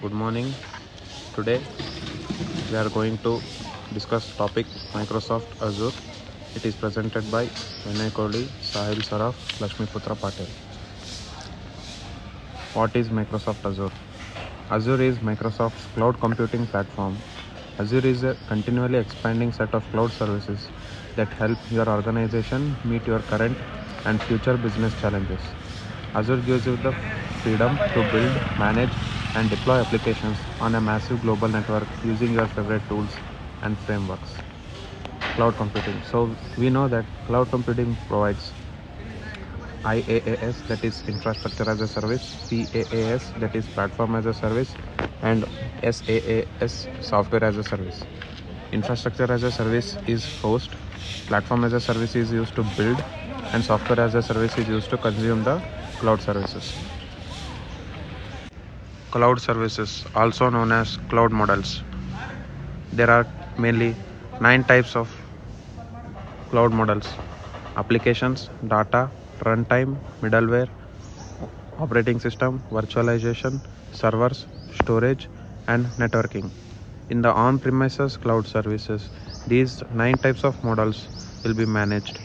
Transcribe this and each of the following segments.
Good morning. Today we are going to discuss topic Microsoft Azure. It is presented by Vinay, kolli, Sahil, Saraf, Laxmiputra. What is Microsoft Azure? Azure is Microsoft's cloud computing platform. Azure is a continually expanding set of cloud services that help your organization meet your current and future business challenges. Azure gives you the freedom to build, manage, and deploy applications on a massive global network using your favorite tools and frameworks. Cloud computing. So we know that cloud computing provides IaaS, that is infrastructure as a service, PaaS, that is platform as a service, and SaaS, software as a service. Infrastructure as a service is host, platform as a service is used to build, and software as a service is used to consume the cloud services. Cloud services, also known as cloud models. There are mainly 9 types of cloud models: applications, data, runtime, middleware, operating system, virtualization, servers, storage, and networking. In the on-premises cloud services, these 9 types of models will be managed.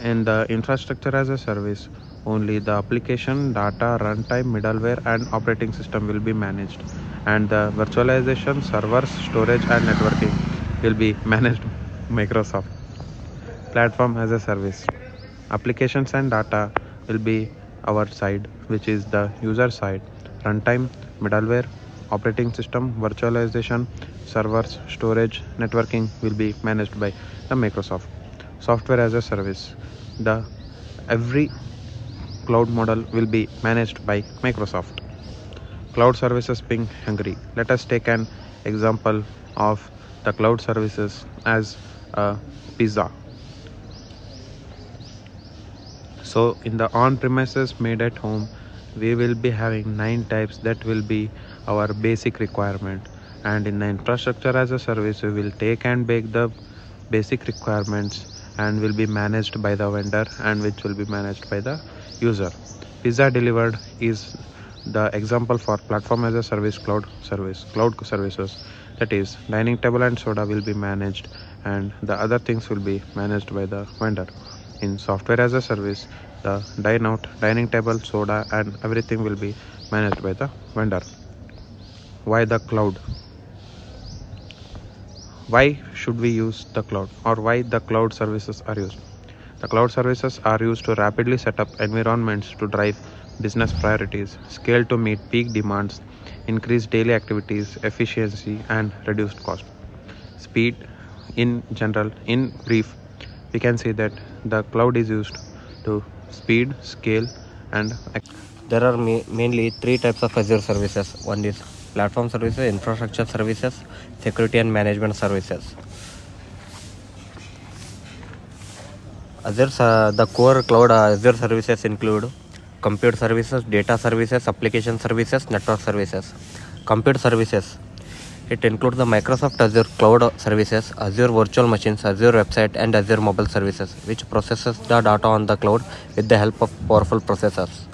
In the infrastructure as a service, only the application, data, runtime, middleware, and operating system will be managed. And the virtualization, servers, storage, and networking will be managed Microsoft. Platform as a service. Applications and data will be our side, which is the user side. Runtime, middleware, operating system, virtualization, servers, storage, networking will be managed by the Microsoft. Software as a service. The every cloud model will be managed by Microsoft. Cloud services being hungry. Let us take an example of the cloud services as a pizza. So in the on-premises made at home, we will be having 9 types that will be our basic requirement. And in the infrastructure as a service, we will take and bake the basic requirements and will be managed by the vendor, and which will be managed by the user. Pizza delivered is the example for platform as a service cloud services. That is, dining table and soda will be managed, and the other things will be managed by the vendor. In software as a service, the dining table, soda, and everything will be managed by the vendor. Why the cloud? Why should we use the cloud, or why the cloud services are used? The cloud services are used to rapidly set up environments to drive business priorities, scale to meet peak demands, increase daily activities, efficiency, and reduced cost. Speed. In general, in brief, we can say that the cloud is used to speed, scale, and There are mainly 3 types of Azure services. One is platform services, infrastructure services, security and management services. The core cloud Azure services include compute services, data services, application services, network services. Compute services. It includes the Microsoft Azure Cloud Services, Azure Virtual Machines, Azure Website, and Azure Mobile Services, which processes the data on the cloud with the help of powerful processors.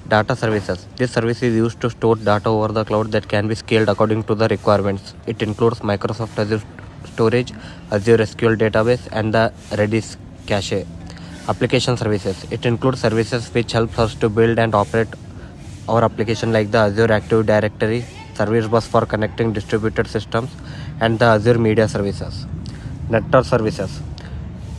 Data services. This service is used to store data over the cloud that can be scaled according to the requirements. It includes Microsoft Azure Storage, Azure SQL Database, and the Redis Cache. Application services. It includes services which help us to build and operate our application, like the Azure Active Directory, Service Bus for connecting distributed systems, and the Azure Media Services. Network services.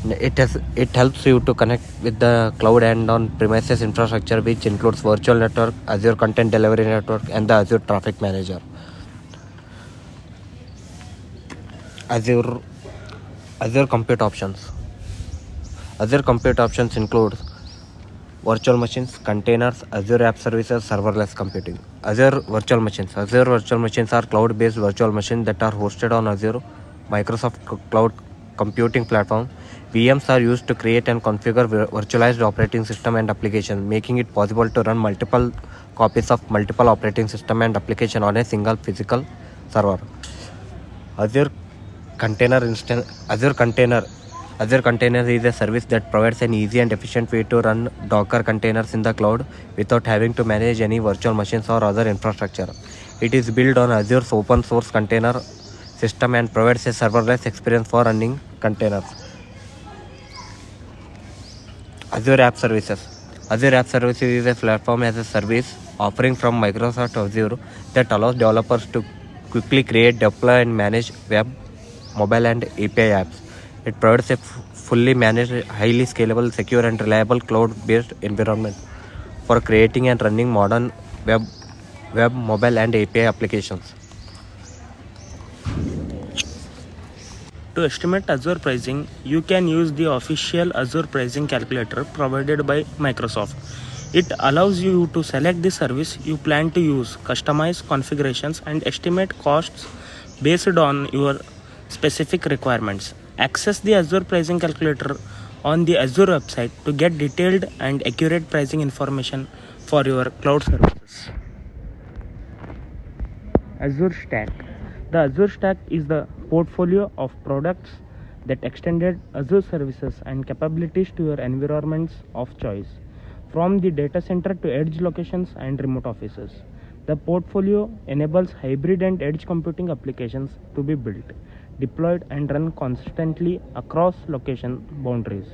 It helps you to connect with the cloud and on-premises infrastructure, which includes virtual network, Azure Content Delivery Network, and the Azure Traffic Manager. Azure Compute Options. Azure Compute Options include virtual machines, containers, Azure App Services, serverless computing. Azure Virtual Machines. Azure Virtual Machines are cloud-based virtual machines that are hosted on Azure Microsoft Cloud Computing Platform. VMs are used to create and configure virtualized operating system and application, making it possible to run multiple copies of multiple operating system and application on a single physical server. Azure Container is a service that provides an easy and efficient way to run Docker containers in the cloud without having to manage any virtual machines or other infrastructure. It is built on Azure's open source container system and provides a serverless experience for running containers. Azure App Services. Azure App Services is a platform as a service offering from Microsoft Azure that allows developers to quickly create, deploy, and manage web, mobile, and API apps. It provides a fully managed, highly scalable, secure, and reliable cloud-based environment for creating and running modern web, mobile, and API applications. To estimate Azure pricing, you can use the official Azure pricing calculator provided by Microsoft. It allows you to select the service you plan to use, customize configurations, and estimate costs based on your specific requirements. Access the Azure pricing calculator on the Azure website to get detailed and accurate pricing information for your cloud services. Azure Stack. The Azure Stack is the portfolio of products that extended Azure services and capabilities to your environments of choice, from the data center to edge locations and remote offices. The portfolio enables hybrid and edge computing applications to be built, deployed, and run consistently across location boundaries,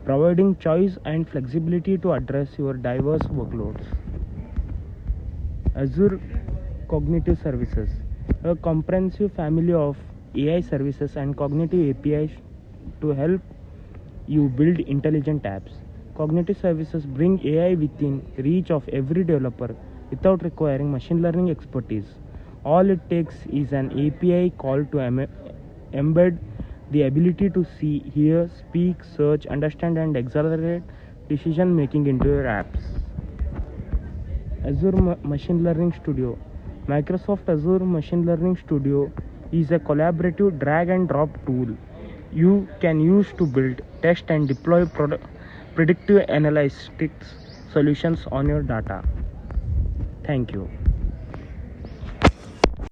providing choice and flexibility to address your diverse workloads. Azure Cognitive Services, a comprehensive family of AI services and cognitive APIs to help you build intelligent apps. Cognitive services bring AI within reach of every developer without requiring machine learning expertise. All it takes is an API call to embed the ability to see, hear, speak, search, understand, and accelerate decision making into your apps. Azure Machine Learning Studio. Microsoft Azure Machine Learning Studio is a collaborative drag and drop tool you can use to build, test, and deploy predictive analytics solutions on your data. Thank you.